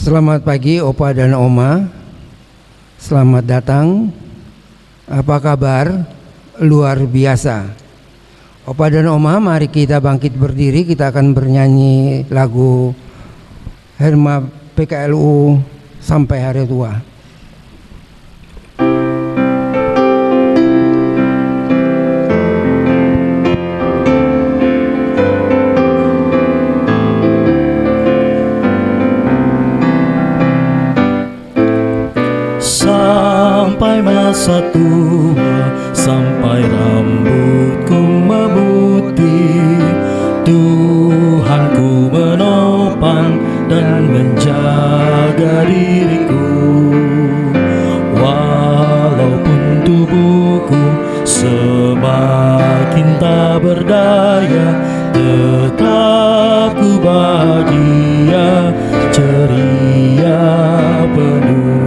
Selamat pagi Opa dan Oma. Selamat datang. Apa kabar? Luar biasa. Opa dan Oma, mari kita bangkit berdiri. Kita akan bernyanyi lagu Herma PKLU Sampai Hari Tua. Sampai masa tua, sampai rambutku memutih, Tuhanku menopang dan menjaga diriku. Walaupun tubuhku semakin tak berdaya, tetap ku bahagia, ceria penuh.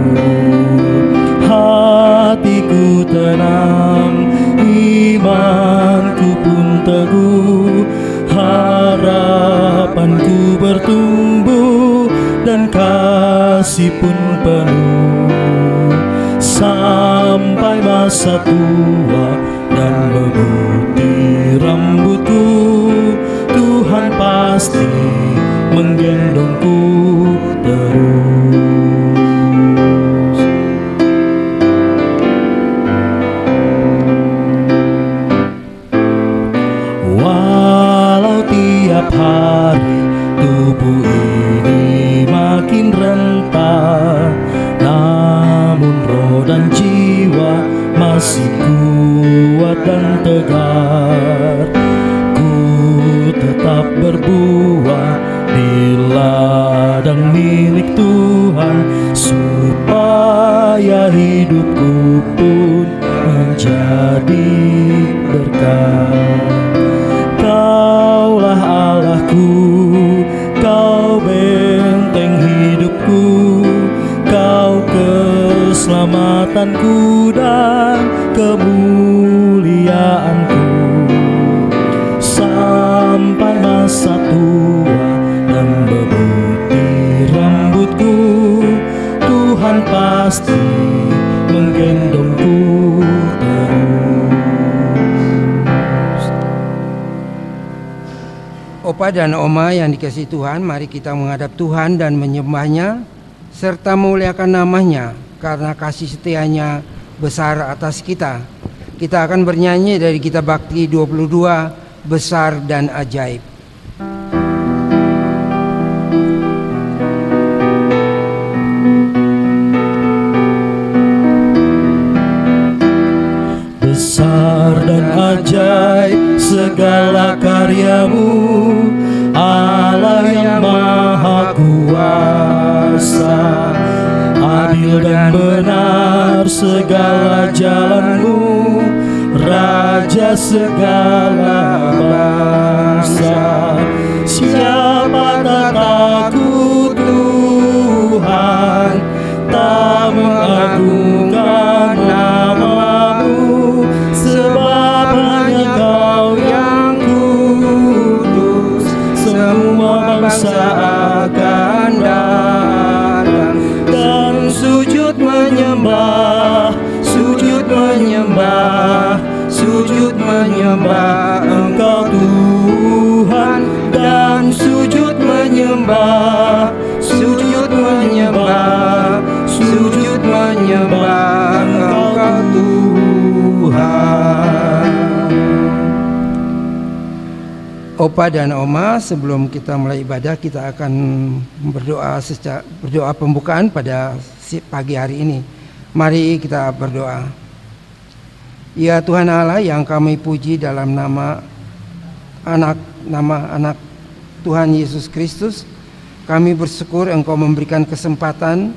Hatiku tenang, imanku pun teguh, harapanku bertumbuh dan kasih pun penuh. Sampai masa tua dan memutih rambutku, Tuhan pasti menggendongku terus. Hari tubuh ini makin renta, namun roh dan jiwa masih kuat dan tegar. Ku tetap berbuah di ladang milik Tuhan, supaya hidupku pun menjadi berkat. Kaulah Allahku, Kau benteng hidupku, Kau keselamatanku dan kemuliaanku. Sampai masa tua dan memutih rambutku, Tuhan pasti menggendongku terus. Opa dan Oma yang dikasihi Tuhan, mari kita menghadap Tuhan dan menyembah-Nya serta memuliakan nama-Nya karena kasih setia-Nya besar atas kita. Kita akan bernyanyi dari Kitab Bakti 22, Besar dan Ajaib. Besar dan ajaib segala karyamu, Allah yang maha kuasa. Adil dan benar segala jalanmu, Raja segala bangsa. Siapa tak takut Tuhan, tak mengagungkan nama-Mu, sebab hanya Kau yang kudus. Semua bangsa akan datang dan sujud menyembah, sujud menyembah, sujud menyembah Engkau Tuhan, dan sujud menyembah, sujud menyembah, sujud menyembah Engkau Tuhan. Opa dan Oma, sebelum kita mulai ibadah, kita akan berdoa pembukaan pada pagi hari ini. Mari kita berdoa. Ya Tuhan Allah yang kami puji dalam nama anak Tuhan Yesus Kristus, kami bersyukur Engkau memberikan kesempatan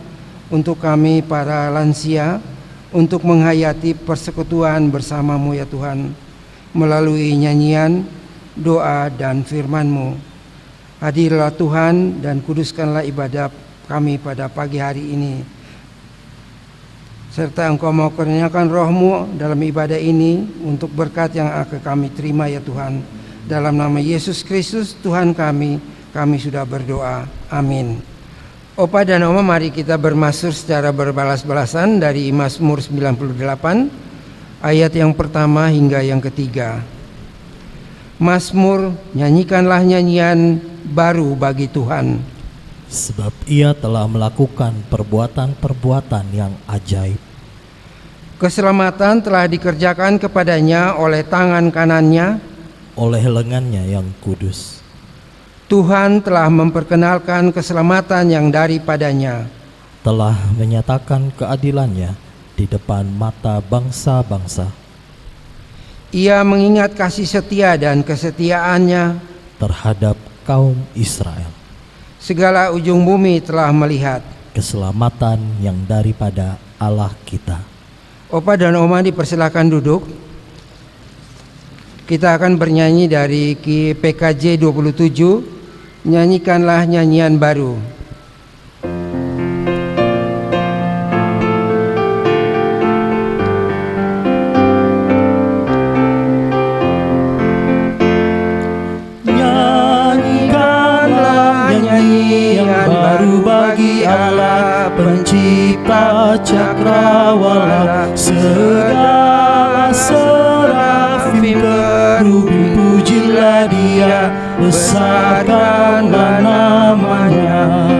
untuk kami para lansia untuk menghayati persekutuan bersama-Mu ya Tuhan, melalui nyanyian, doa dan firman-Mu. Hadirlah Tuhan dan kuduskanlah ibadah kami pada pagi hari ini, serta Engkau mau kurniakan roh-Mu dalam ibadah ini untuk berkat yang akan kami terima ya Tuhan. Dalam nama Yesus Kristus Tuhan kami sudah berdoa. Amin. Opa dan Oma, mari kita bermasmur secara berbalas-balasan dari Mazmur 98 ayat yang pertama hingga yang ketiga. Mazmur, nyanyikanlah nyanyian baru bagi Tuhan. Sebab Ia telah melakukan perbuatan-perbuatan yang ajaib. Keselamatan telah dikerjakan kepadanya oleh tangan kanannya, oleh lengannya yang kudus. Tuhan telah memperkenalkan keselamatan yang daripadanya. Telah menyatakan keadilannya di depan mata bangsa-bangsa. Ia mengingat kasih setia dan kesetiaannya terhadap kaum Israel. Segala ujung bumi telah melihat keselamatan yang daripada Allah kita. Opa dan Oma dipersilakan duduk. Kita akan bernyanyi dari PKJ 27, nyanyikanlah nyanyian baru. Nyanyikanlah nyanyian baru bagi Allah, pencipta cakrawala. Segala serafim kerubim pujilah Dia, besarkanlah namanya.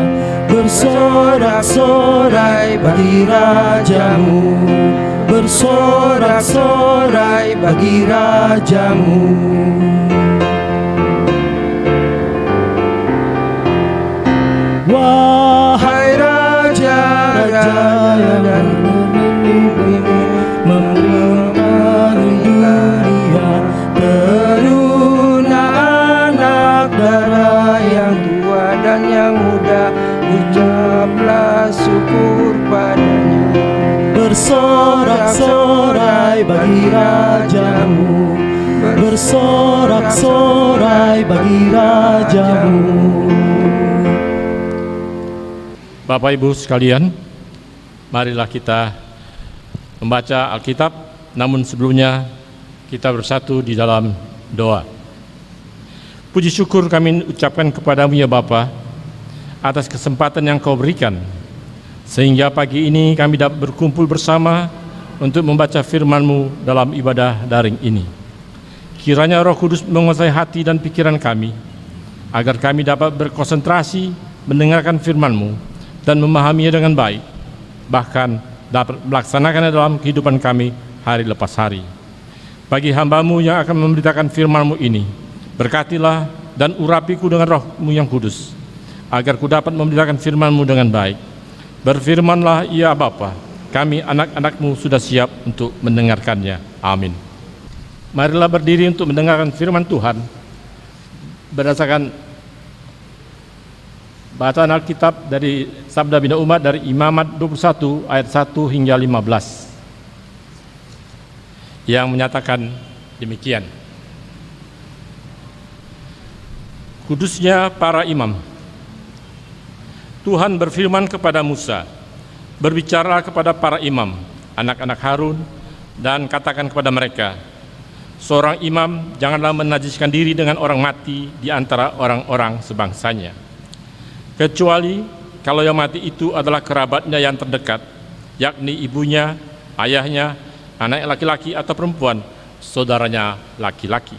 Bersorak-sorai bagi rajamu, bersorak-sorai bagi rajamu. Wahai raja-raja yang memerintah dunia, teruna anak darah yang tua dan yang muda, ucaplah syukur padanya. Bersorak-sorai bagi rajamu, bersorak-sorai bagi rajamu. Bapak Ibu sekalian, marilah kita membaca Alkitab, namun sebelumnya kita bersatu di dalam doa. Puji syukur kami ucapkan kepadamu ya Bapa, atas kesempatan yang Kau berikan, sehingga pagi ini kami dapat berkumpul bersama untuk membaca firman-Mu dalam ibadah daring ini. Kiranya Roh Kudus menguasai hati dan pikiran kami, agar kami dapat berkonsentrasi mendengarkan firman-Mu dan memahaminya dengan baik, bahkan dapat melaksanakannya dalam kehidupan kami hari lepas hari. Bagi hamba-Mu yang akan memberitakan firman-Mu ini, berkatilah dan urapiku dengan Roh-Mu yang kudus, agar ku dapat memberitakan firman-Mu dengan baik. Berfirmanlah ya Bapa, kami anak-anak-Mu sudah siap untuk mendengarkannya. Amin. Marilah berdiri untuk mendengarkan firman Tuhan berdasarkan bacaan Alkitab dari Sabda Bina Umat dari Imamat 21 ayat 1 hingga 15 yang menyatakan demikian. Kudusnya para imam. Tuhan berfirman kepada Musa, berbicara kepada para imam, anak-anak Harun, dan katakan kepada mereka, seorang imam janganlah menajiskan diri dengan orang mati di antara orang-orang sebangsanya, kecuali kalau yang mati itu adalah kerabatnya yang terdekat, yakni ibunya, ayahnya, anak laki-laki atau perempuan, saudaranya laki-laki.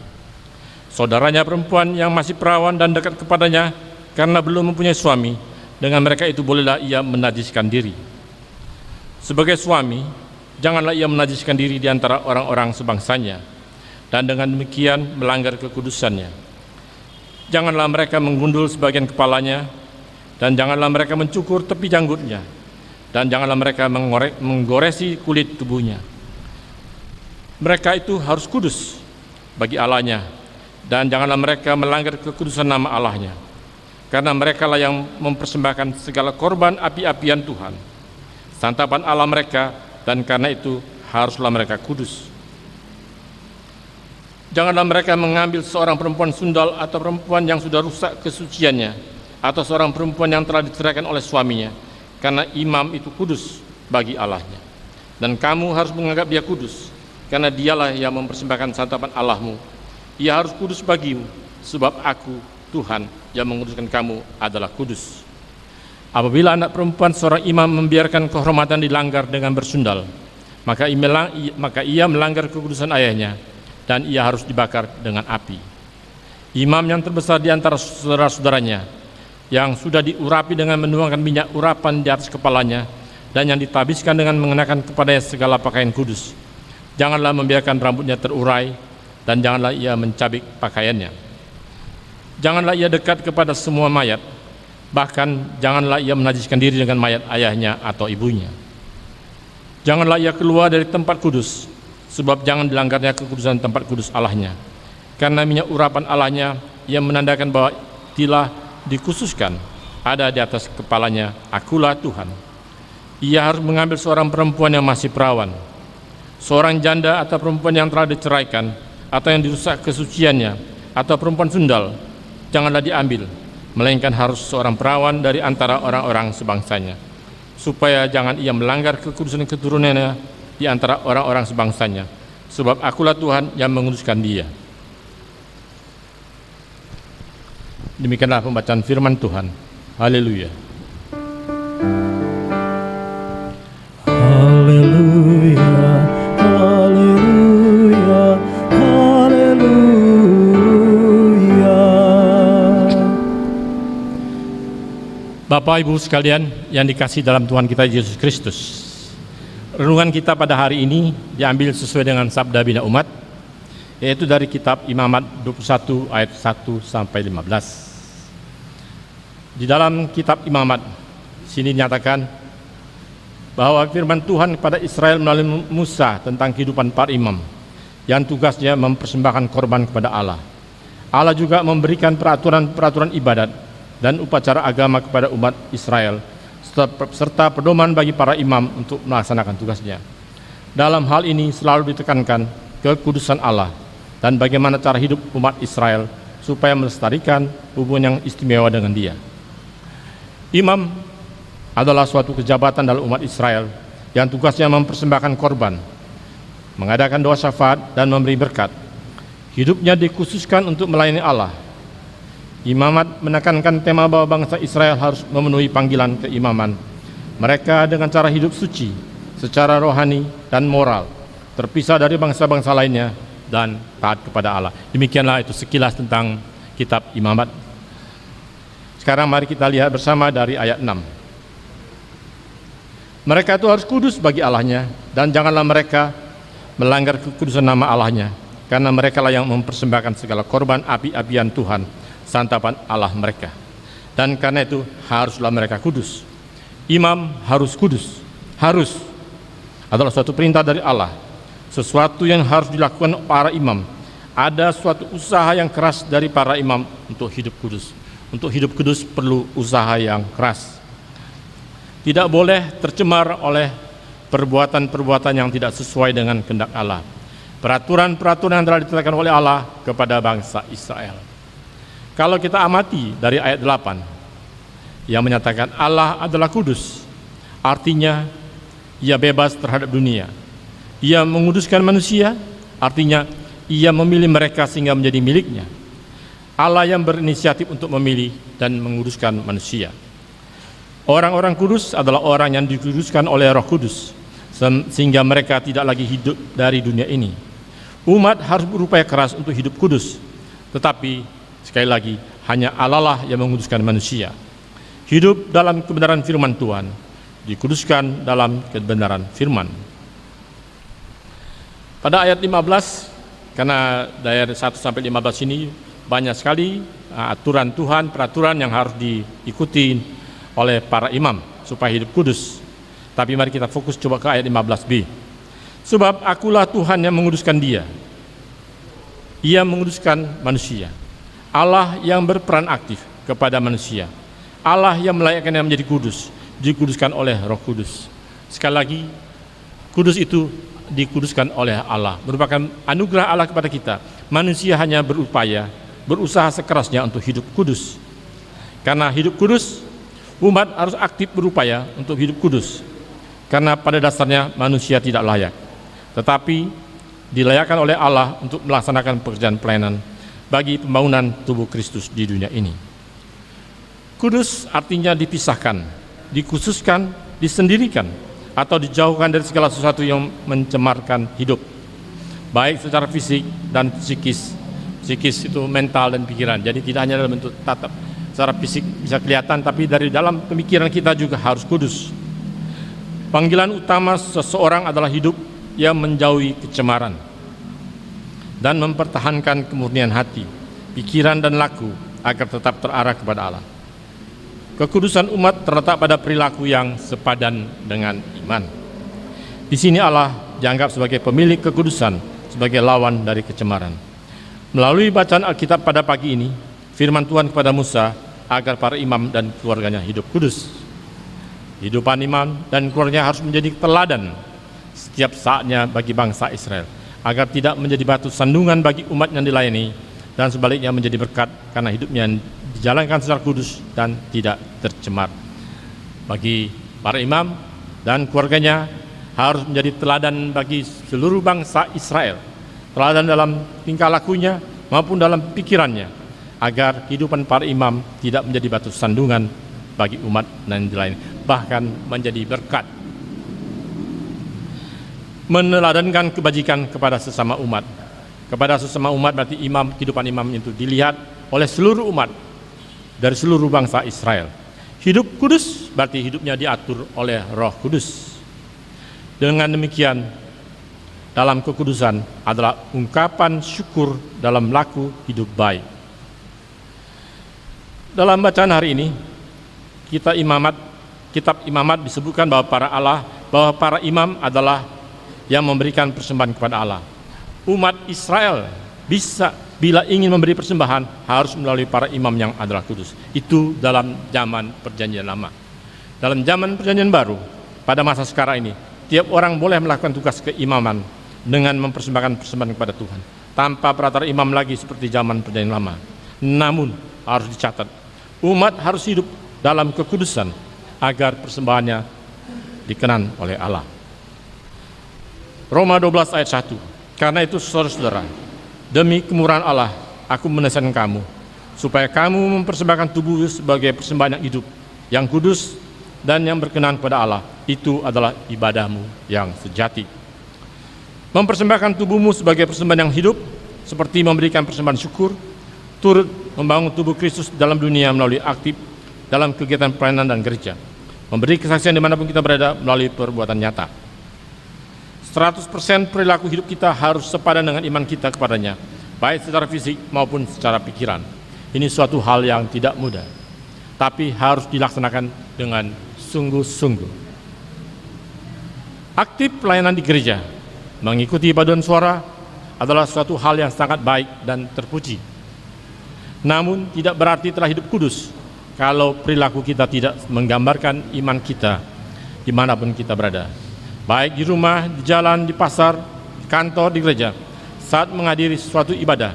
Saudaranya perempuan yang masih perawan dan dekat kepadanya karena belum mempunyai suami, dengan mereka itu bolehlah ia menajiskan diri. Sebagai suami, janganlah ia menajiskan diri di antara orang-orang sebangsanya, dan dengan demikian melanggar kekudusannya. Janganlah mereka menggundul sebagian kepalanya, dan janganlah mereka mencukur tepi janggutnya, dan janganlah mereka menggoresi kulit tubuhnya. Mereka itu harus kudus bagi Allahnya, dan janganlah mereka melanggar kekudusan nama Allahnya, karena merekalah yang mempersembahkan segala korban api-apian Tuhan, santapan Allah mereka, dan karena itu haruslah mereka kudus. Janganlah mereka mengambil seorang perempuan sundal atau perempuan yang sudah rusak kesuciannya, atau seorang perempuan yang telah diceraikan oleh suaminya, karena imam itu kudus bagi Allahnya. Dan kamu harus menganggap dia kudus, karena dialah yang mempersembahkan santapan Allahmu. Ia harus kudus bagimu, sebab aku, Tuhan, yang menguduskan kamu adalah kudus. Apabila anak perempuan seorang imam membiarkan kehormatan dilanggar dengan bersundal, maka ia melanggar kekudusan ayahnya, dan ia harus dibakar dengan api. Imam yang terbesar di antara saudara-saudaranya, yang sudah diurapi dengan menuangkan minyak urapan di atas kepalanya, dan yang ditabiskan dengan mengenakan kepadanya segala pakaian kudus, janganlah membiarkan rambutnya terurai, dan janganlah ia mencabik pakaiannya. Janganlah ia dekat kepada semua mayat, bahkan janganlah ia menajiskan diri dengan mayat ayahnya atau ibunya. Janganlah ia keluar dari tempat kudus, sebab jangan dilanggarnya kekudusan tempat kudus Allahnya. Karena minyak urapan Allahnya yang menandakan bahwa telah dikhususkan ada di atas kepalanya, akulah Tuhan. Ia harus mengambil seorang perempuan yang masih perawan, seorang janda atau perempuan yang telah diceraikan, atau yang dirusak kesuciannya, atau perempuan sundal, janganlah diambil, melainkan harus seorang perawan dari antara orang-orang sebangsanya, supaya jangan ia melanggar kekudusan keturunannya di antara orang-orang sebangsanya, sebab akulah Tuhan yang menguduskan dia. Demikianlah pembacaan firman Tuhan. Haleluya. Haleluya, haleluya, haleluya. Bapak Ibu sekalian yang dikasihi dalam Tuhan kita Yesus Kristus, renungan kita pada hari ini diambil sesuai dengan sabda Bina Umat, yaitu dari kitab Imamat 21 ayat 1 sampai 15. Di dalam kitab Imamat sini dinyatakan bahwa firman Tuhan kepada Israel melalui Musa tentang kehidupan para imam yang tugasnya mempersembahkan korban kepada Allah. Allah juga memberikan peraturan-peraturan ibadat dan upacara agama kepada umat Israel, serta pedoman bagi para imam untuk melaksanakan tugasnya. Dalam hal ini selalu ditekankan kekudusan Allah dan bagaimana cara hidup umat Israel supaya melestarikan hubungan yang istimewa dengan Dia. Imam adalah suatu kejabatan dalam umat Israel yang tugasnya mempersembahkan korban, mengadakan doa syafaat, dan memberi berkat. Hidupnya dikhususkan untuk melayani Allah. Imamat menekankan tema bahwa bangsa Israel harus memenuhi panggilan keimaman mereka dengan cara hidup suci, secara rohani dan moral, terpisah dari bangsa-bangsa lainnya dan taat kepada Allah. Demikianlah itu sekilas tentang kitab Imamat. Sekarang mari kita lihat bersama dari ayat 6. Mereka itu harus kudus bagi Allahnya, dan janganlah mereka melanggar kekudusan nama Allahnya, karena mereka lah yang mempersembahkan segala korban api-apian Tuhan, santapan Allah mereka. Dan karena itu haruslah mereka kudus. Imam harus kudus. Harus adalah suatu perintah dari Allah, sesuatu yang harus dilakukan para imam. Ada suatu usaha yang keras dari para imam untuk hidup kudus. Untuk hidup kudus perlu usaha yang keras. Tidak boleh tercemar oleh perbuatan-perbuatan yang tidak sesuai dengan kehendak Allah. Peraturan-peraturan yang telah ditetapkan oleh Allah kepada bangsa Israel. Kalau kita amati dari ayat 8 yang menyatakan Allah adalah kudus, artinya Ia bebas terhadap dunia. Ia menguduskan manusia, artinya Ia memilih mereka sehingga menjadi miliknya. Allah yang berinisiatif untuk memilih dan menguduskan manusia. Orang-orang kudus adalah orang yang dikuduskan oleh Roh Kudus, sehingga mereka tidak lagi hidup dari dunia ini. Umat harus berupaya keras untuk hidup kudus, tetapi sekali lagi hanya Allah lah yang menguduskan manusia. Hidup dalam kebenaran firman Tuhan, dikuduskan dalam kebenaran firman. Pada ayat 15, karena dari 1 sampai 15 ini banyak sekali aturan Tuhan, peraturan yang harus diikuti oleh para imam supaya hidup kudus. Tapi mari kita fokus coba ke ayat 15b. Sebab akulah Tuhan yang menguduskan dia. Ia menguduskan manusia. Allah yang berperan aktif kepada manusia. Allah yang melayakkannya menjadi kudus, dikuduskan oleh Roh Kudus. Sekali lagi, kudus itu dikuduskan oleh Allah, merupakan anugerah Allah kepada kita. Manusia hanya berusaha sekerasnya untuk hidup kudus. Karena hidup kudus, umat harus aktif berupaya untuk hidup kudus. Karena pada dasarnya manusia tidak layak, tetapi dilayakkan oleh Allah untuk melaksanakan pekerjaan pelayanan bagi pembangunan tubuh Kristus di dunia ini. Kudus artinya dipisahkan, dikhususkan, disendirikan, atau dijauhkan dari segala sesuatu yang mencemarkan hidup, baik secara fisik dan psikis. Psikis itu mental dan pikiran, jadi tidak hanya dalam bentuk tatap secara fisik bisa kelihatan, tapi dari dalam pemikiran kita juga harus kudus. Panggilan utama seseorang adalah hidup yang menjauhi kecemaran dan mempertahankan kemurnian hati, pikiran dan laku agar tetap terarah kepada Allah. Kekudusan umat terletak pada perilaku yang sepadan dengan iman. Di sini Allah dianggap sebagai pemilik kekudusan, sebagai lawan dari kecemaran. Melalui bacaan Alkitab pada pagi ini, firman Tuhan kepada Musa agar para imam dan keluarganya hidup kudus. Kehidupan imam dan keluarganya harus menjadi teladan setiap saatnya bagi bangsa Israel, agar tidak menjadi batu sandungan bagi umat yang dilayani, dan sebaliknya menjadi berkat karena hidupnya dijalankan secara kudus dan tidak tercemar. Bagi para imam dan keluarganya harus menjadi teladan bagi seluruh bangsa Israel, teladan dalam tingkah lakunya maupun dalam pikirannya, agar kehidupan para imam tidak menjadi batu sandungan bagi umat yang dilayani, bahkan menjadi berkat. Meneladankan kebajikan kepada sesama umat. Kepada sesama umat berarti imam, kehidupan imam itu dilihat oleh seluruh umat dari seluruh bangsa Israel. Hidup kudus berarti hidupnya diatur oleh Roh Kudus. Dengan demikian, dalam kekudusan adalah ungkapan syukur dalam laku hidup baik. Dalam bacaan hari ini, kitab imamat disebutkan bahwa para imam adalah yang memberikan persembahan kepada Allah. Umat Israel bisa, bila ingin memberi persembahan, harus melalui para imam yang adalah kudus. Itu dalam zaman Perjanjian Lama. Dalam zaman Perjanjian Baru, pada masa sekarang ini, tiap orang boleh melakukan tugas keimaman dengan mempersembahkan persembahan kepada Tuhan, tanpa peraturan imam lagi seperti zaman Perjanjian Lama. Namun, harus dicatat, umat harus hidup dalam kekudusan agar persembahannya dikenan oleh Allah. Roma 12 ayat 1. Karena itu saudara-saudara, demi kemurahan Allah, aku menasihatkan kamu, supaya kamu mempersembahkan tubuh sebagai persembahan yang hidup, yang kudus, dan yang berkenan kepada Allah. Itu adalah ibadahmu yang sejati. Mempersembahkan tubuhmu sebagai persembahan yang hidup, seperti memberikan persembahan syukur, turut membangun tubuh Kristus dalam dunia melalui aktif dalam kegiatan pelayanan dan gereja, memberi kesaksian dimanapun kita berada melalui perbuatan nyata. 100% perilaku hidup kita harus sepadan dengan iman kita kepadanya, baik secara fisik maupun secara pikiran. Ini suatu hal yang tidak mudah, tapi harus dilaksanakan dengan sungguh-sungguh. Aktif pelayanan di gereja, mengikuti paduan suara adalah suatu hal yang sangat baik dan terpuji. Namun tidak berarti telah hidup kudus kalau perilaku kita tidak menggambarkan iman kita dimanapun kita berada, baik di rumah, di jalan, di pasar, di kantor, di gereja, saat menghadiri suatu ibadah,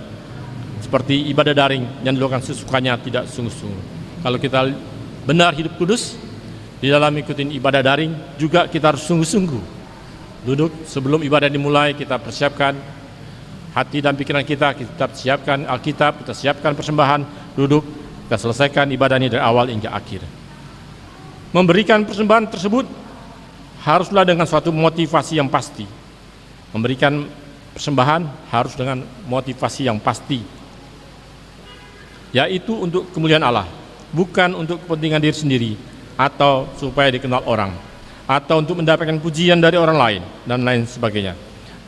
seperti ibadah daring yang dilakukan sesukanya, tidak sungguh-sungguh. Kalau kita benar hidup kudus, di dalam ikutin ibadah daring, juga kita harus sungguh-sungguh. Duduk sebelum ibadah dimulai, kita persiapkan hati dan pikiran kita siapkan Alkitab, kita siapkan persembahan, duduk, kita selesaikan ibadah ini dari awal hingga akhir. Memberikan persembahan tersebut haruslah dengan suatu motivasi yang pasti. Memberikan persembahan harus dengan motivasi yang pasti, yaitu untuk kemuliaan Allah, bukan untuk kepentingan diri sendiri atau supaya dikenal orang, atau untuk mendapatkan pujian dari orang lain, dan lain sebagainya.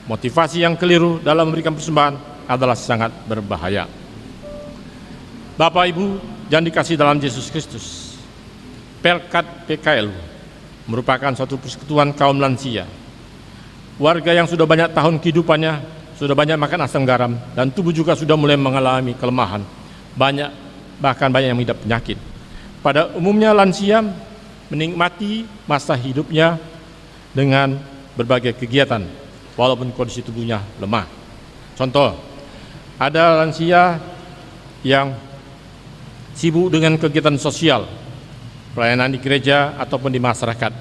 Motivasi yang keliru dalam memberikan persembahan adalah sangat berbahaya. Bapak Ibu yang dikasihi dalam Yesus Kristus, Pelkat PKLU merupakan suatu persekutuan kaum lansia, warga yang sudah banyak tahun kehidupannya, sudah banyak makan asam garam, dan tubuh juga sudah mulai mengalami kelemahan, bahkan banyak yang mengidap penyakit. Pada umumnya lansia menikmati masa hidupnya dengan berbagai kegiatan, walaupun kondisi tubuhnya lemah. Contoh, ada lansia yang sibuk dengan kegiatan sosial, pelayanan di gereja ataupun di masyarakat.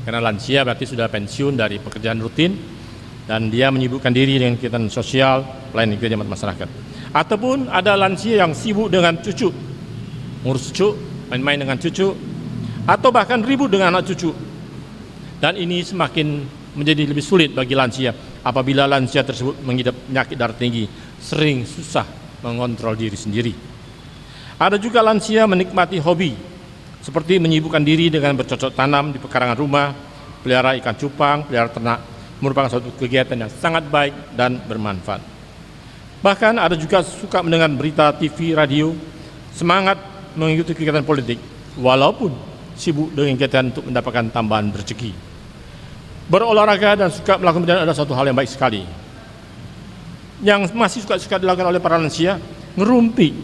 Karena lansia berarti sudah pensiun dari pekerjaan rutin dan dia menyibukkan diri dengan kegiatan sosial, pelayanan di gereja masyarakat. Ataupun ada lansia yang sibuk dengan cucu, ngurus cucu, main-main dengan cucu, atau bahkan ribut dengan anak cucu. Dan ini semakin menjadi lebih sulit bagi lansia apabila lansia tersebut mengidap penyakit darah tinggi, sering susah mengontrol diri sendiri. Ada juga lansia menikmati hobi seperti menyibukkan diri dengan bercocok tanam di pekarangan rumah, pelihara ikan cupang, pelihara ternak, merupakan suatu kegiatan yang sangat baik dan bermanfaat. Bahkan ada juga suka mendengar berita TV, radio, semangat mengikuti kegiatan politik, walaupun sibuk dengan kegiatan untuk mendapatkan tambahan rezeki. Berolahraga dan suka melakukan perjalanan adalah suatu hal yang baik sekali. Yang masih suka dilakukan oleh para lansia, ngerumpi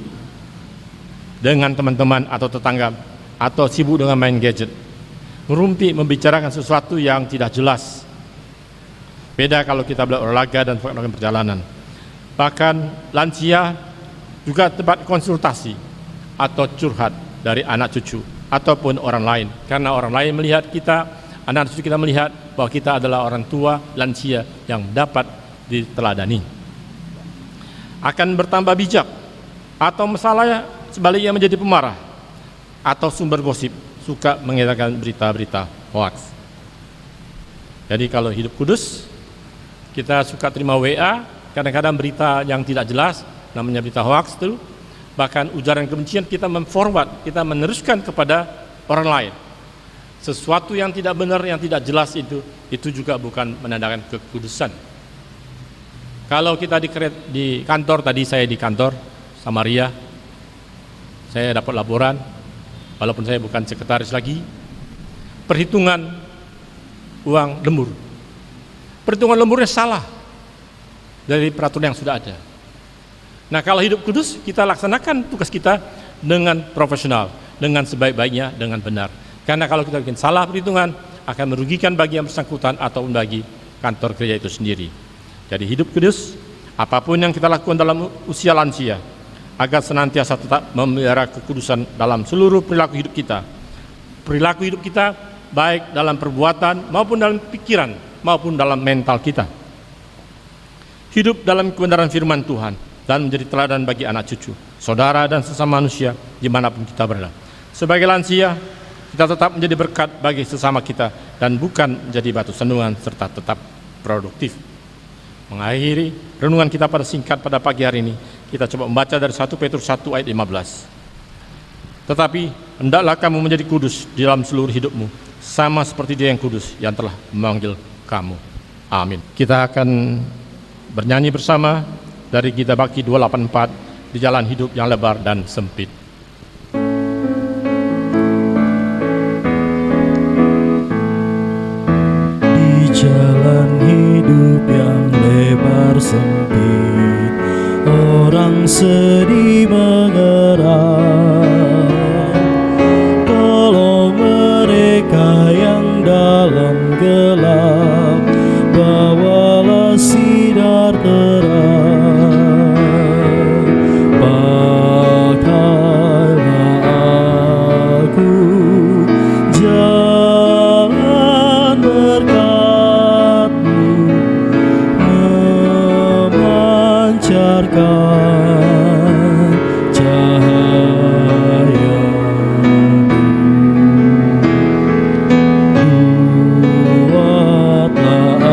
dengan teman-teman atau tetangga, atau sibuk dengan main gadget. Ngerumpi membicarakan sesuatu yang tidak jelas. Beda kalau kita berolahraga dan melakukan perjalanan. Bahkan lansia juga tempat konsultasi atau curhat dari anak cucu ataupun orang lain, karena orang lain melihat kita, anak cucu kita melihat bahwa kita adalah orang tua lansia yang dapat diteladani. Akan bertambah bijak atau masalah sebaliknya menjadi pemarah atau sumber gosip, suka mengedarkan berita-berita hoax. Jadi kalau hidup kudus, kita suka terima WA, kadang-kadang berita yang tidak jelas, namanya berita hoax itu, bahkan ujaran kebencian kita memforward, kita meneruskan kepada orang lain. Sesuatu yang tidak benar, yang tidak jelas itu juga bukan menandakan kekudusan. Kalau kita di kantor, tadi saya di kantor Samaria, saya dapat laporan, walaupun saya bukan sekretaris lagi, perhitungan uang lembur. Perhitungan lemburnya salah dari peraturan yang sudah ada. Nah, kalau hidup kudus, kita laksanakan tugas kita dengan profesional, dengan sebaik-baiknya, dengan benar. Karena kalau kita bikin salah perhitungan, akan merugikan bagi yang bersangkutan ataupun bagi kantor gereja itu sendiri. Jadi hidup kudus, apapun yang kita lakukan dalam usia lansia, agar senantiasa tetap memelihara kekudusan dalam seluruh perilaku hidup kita. Perilaku hidup kita baik dalam perbuatan maupun dalam pikiran maupun dalam mental kita. Hidup dalam kebenaran firman Tuhan dan menjadi teladan bagi anak cucu, saudara dan sesama manusia dimanapun kita berada. Sebagai lansia, kita tetap menjadi berkat bagi sesama kita dan bukan menjadi batu sandungan serta tetap produktif. Mengakhiri renungan kita pada pagi hari ini, kita coba membaca dari 1 Petrus 1 ayat 15. Tetapi hendaklah kamu menjadi kudus di dalam seluruh hidupmu, sama seperti Dia yang kudus yang telah memanggil kamu. Amin. Kita akan bernyanyi bersama dari Gita Baki 284, di jalan hidup yang lebar dan sempit. Di jalan hidup yang lebar sempit, orang sedih mengeram. Tolong mereka yang dalam gelap, bawalah sinar terang. Pakailah aku jalan berkat-Mu, memancarkan cahaya-Mu. Buatlah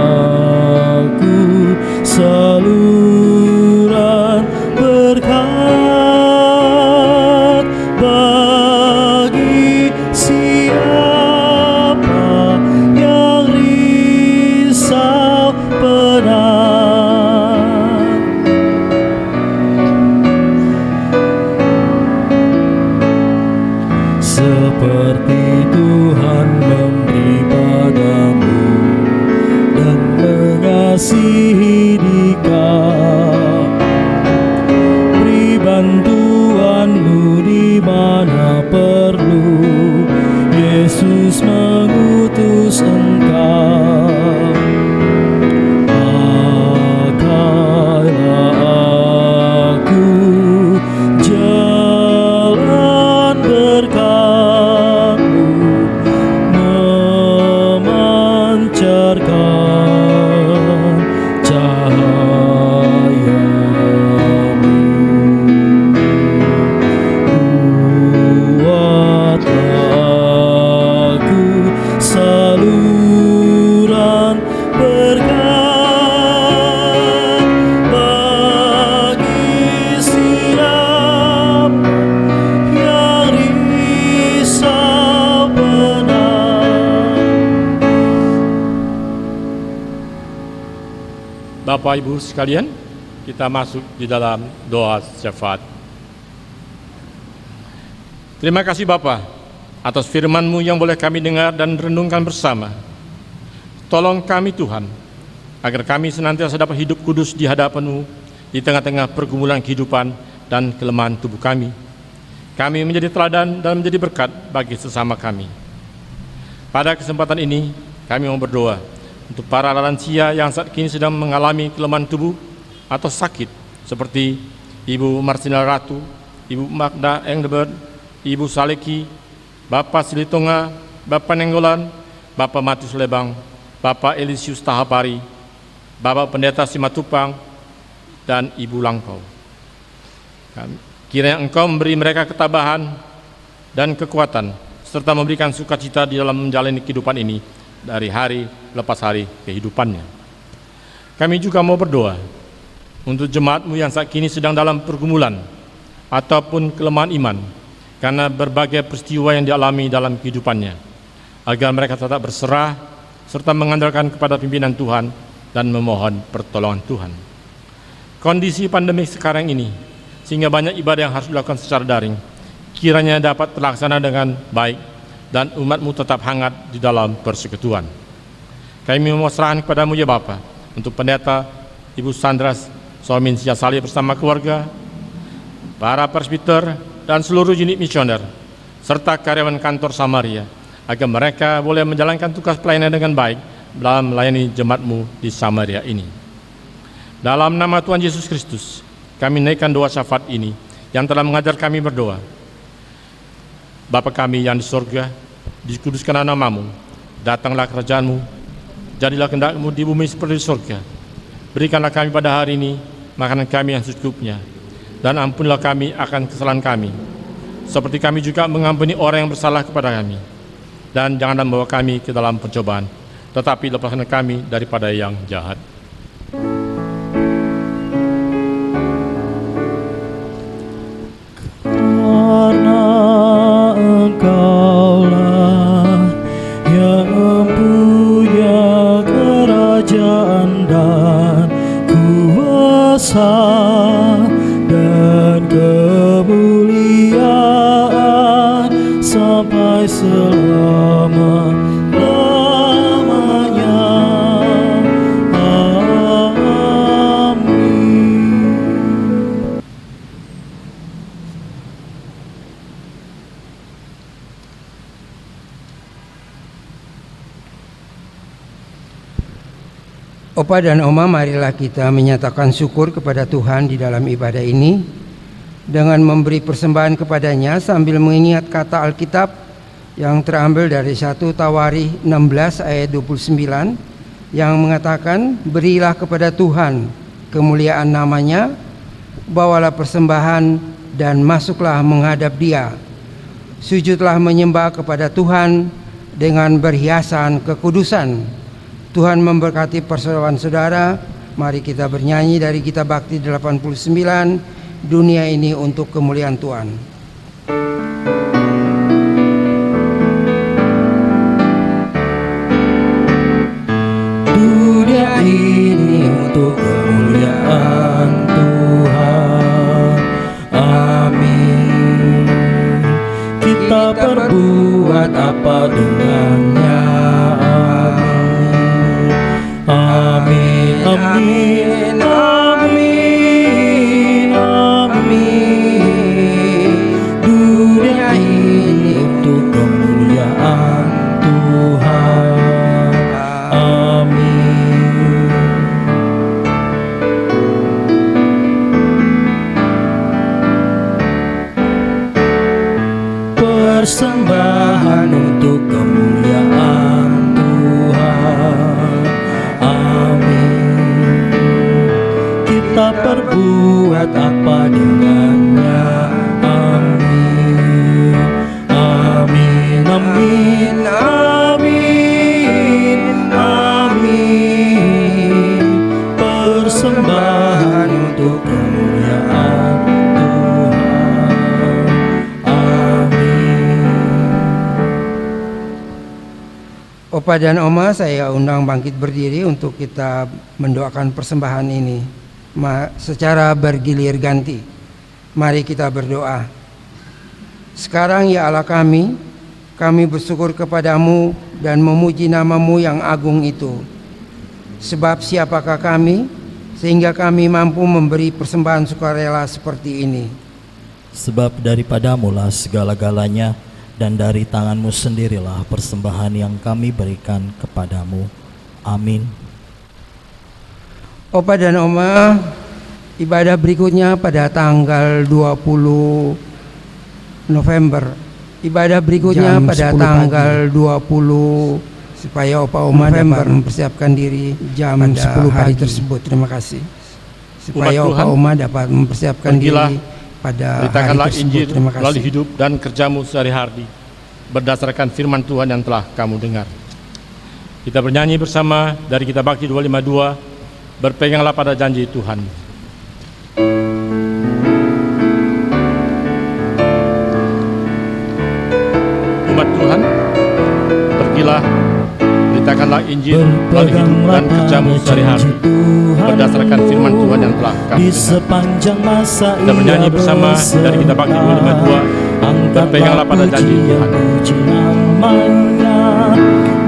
aku saluran berkat bagi siapa yang risau penat. Seperti Tuhan memberi padamu dan mengasihi dikau, beri bantuanmu di mana perlu, Yesus mengutus engkau. Pakailah aku jalan berkat-Mu, memancarkan cahaya-Mu. Bapak Ibu sekalian, kita masuk di dalam doa syafaat. Terima kasih Bapa atas firman-Mu yang boleh kami dengar dan renungkan bersama. Tolong kami Tuhan, agar kami senantiasa dapat hidup kudus di hadapan-Mu di tengah-tengah pergumulan kehidupan dan kelemahan tubuh kami. Kami menjadi teladan dan menjadi berkat bagi sesama kami. Pada kesempatan ini, kami mau berdoa untuk para lansia yang saat ini sedang mengalami kelemahan tubuh atau sakit, seperti Ibu Marcina Ratu, Ibu Magda Engelbert, Ibu Saleki, Bapak Silitonga, Bapak Nenggolan, Bapak Matius Lebang, Bapak Elisius Tahapari, Bapak Pendeta Simatupang, dan Ibu Langkau. Kiranya Engkau memberi mereka ketabahan dan kekuatan, serta memberikan sukacita di dalam menjalani kehidupan ini dari hari lepas hari kehidupannya. Kami juga mau berdoa untuk jemaat-Mu yang saat ini sedang dalam pergumulan ataupun kelemahan iman karena berbagai peristiwa yang dialami dalam kehidupannya, agar mereka tetap berserah serta mengandalkan kepada pimpinan Tuhan dan memohon pertolongan Tuhan. Kondisi pandemi sekarang ini, sehingga banyak ibadah yang harus dilakukan secara daring, kiranya dapat terlaksana dengan baik dan umat-Mu tetap hangat di dalam persekutuan. Kami memohon kepadamu ya Bapa, untuk pendeta Ibu Sandras Somin Siasali bersama keluarga, para presbiter dan seluruh unit misioner, serta karyawan kantor Samaria, agar mereka boleh menjalankan tugas pelayanan dengan baik dalam melayani jemaat-Mu di Samaria ini. Dalam nama Tuhan Yesus Kristus, kami naikkan doa syafaat ini yang telah mengajar kami berdoa. Bapa kami yang di surga, dikuduskanlah nama-Mu, datanglah kerajaan-Mu, jadilah kehendak-Mu di bumi seperti di surga. Berikanlah kami pada hari ini makanan kami yang secukupnya, dan ampunilah kami akan kesalahan kami, seperti kami juga mengampuni orang yang bersalah kepada kami. Dan janganlah membawa kami ke dalam pencobaan, tetapi lepaskanlah kami daripada yang jahat. Karena Engkaulah yang punya kerajaan dan kuasa dan kemuliaan sampai selama-lamanya. Amin. Opa dan Oma, marilah kita menyatakan syukur kepada Tuhan di dalam ibadah ini dengan memberi persembahan kepadanya sambil mengingat kata Alkitab yang terambil dari 1 Tawarikh 16 ayat 29 yang mengatakan, berilah kepada Tuhan kemuliaan namanya, bawalah persembahan dan masuklah menghadap Dia. Sujudlah menyembah kepada Tuhan dengan berhiasan kekudusan. Tuhan memberkati persaudaraan saudara. Mari kita bernyanyi dari Kitab Bakti 89, Dunia Ini Untuk Kemuliaan Tuhan. Dunia ini untuk kemuliaan Tuhan. Amin. Kita perbuat apa dengannya? Amin. Amin. Amin. Amin. Dunia ini untuk kemuliaan Tuhan. Amin. Persembahan untuk kemuliaan Tuhan. Amin. Kita perbuat apa dengannya? Amin. Amin. Amin. Amin. Amin. Persembahan untuk kemuliaan Tuhan. Amin. Opa dan Oma, saya undang bangkit berdiri untuk kita mendoakan persembahan ini secara bergilir ganti. Mari kita berdoa. Sekarang ya Allah kami bersyukur kepadamu dan memuji namamu yang agung itu. Sebab siapakah kami sehingga kami mampu memberi persembahan sukarela seperti ini. Sebab daripadamu lah segala-galanya, dan dari tanganmu sendirilah persembahan yang kami berikan kepadamu. Amin. Opa dan Oma, ibadah berikutnya pada tanggal 20 November. Ibadah berikutnya Jam pada 10 tanggal 20 supaya Opa Oma dapat mempersiapkan diri Jam pada 10 hari pagi. tersebut. Terima kasih. Supaya Umat Opa Tuhan, Oma dapat mempersiapkan pergilah, diri pada hari Beritakanlah tersebut. Injil Terima melalui kasih. hidup dan kerjamu sehari-hari berdasarkan firman Tuhan yang telah kamu dengar. Kita bernyanyi bersama dari Kitab Bakti 252, berpeganglah pada janji Tuhan. Umat Tuhan, pergilah, beritakanlah Injil melalui hidup dan kerjamu sehari-hari berdasarkan firman Tuhan yang telah kamu Di dengar. sepanjang masa Kita bernyanyi bersama dari Kitab Bakti 252, berpeganglah pada janji Tuhan. Puji namanya,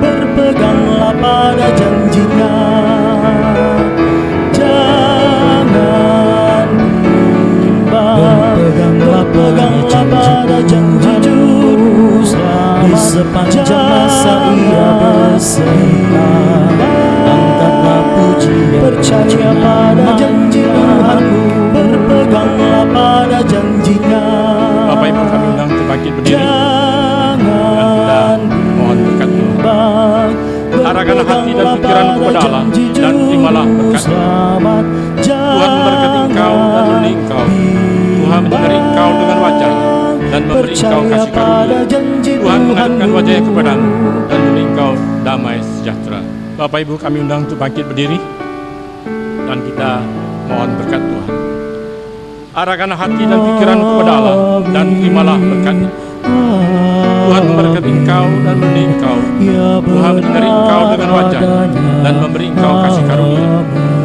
berpeganglah pada janjinya. Jangan bimbang, berpeganglah pada janji juru selamat. Di sepanjang masa ia berserta, angkatlah pujian, percaya pada janji Tuhanmu, berpeganglah pada janjinya. Bapak Ibu kami undang untuk bangkit berdiri. Jangan Mohon berkat Tuhan. bimbang, Arahkanlah hati dan pikiranmu kepada Allah, dan terimalah berkat. Tuhan memberkati engkau dan menolong engkau. Tuhan mendengar engkau dengan wajah-Nya dan memberi engkau kasih karunia. Tuhan menghadapkan wajah-Nya kepadamu dan memberi engkau damai sejahtera. Bapak Ibu kami undang untuk bangkit berdiri dan kita mohon berkat Tuhan. Arahkanlah hati dan pikiranmu kepada Allah dan terimalah berkat-Nya. Tuhan memberkati engkau dan menolong engkau. Tuhan mendengar engkau dengan wajah-Nya dan memberi engkau kasih karunia.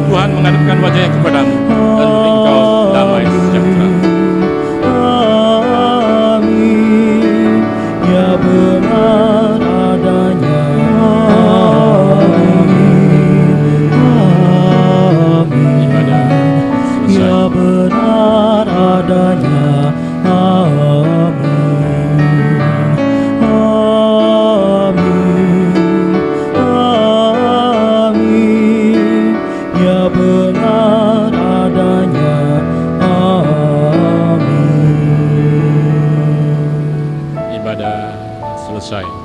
Tuhan menghadapkan wajah-Nya kepadamu dan memberi engkau damai sejahtera. Amin. Ya benar adanya. Amin. Ibadah selesai. Ya benar adanya. Amin. Amin. Amin. Ya benar adanya. Amin. Ibadah selesai.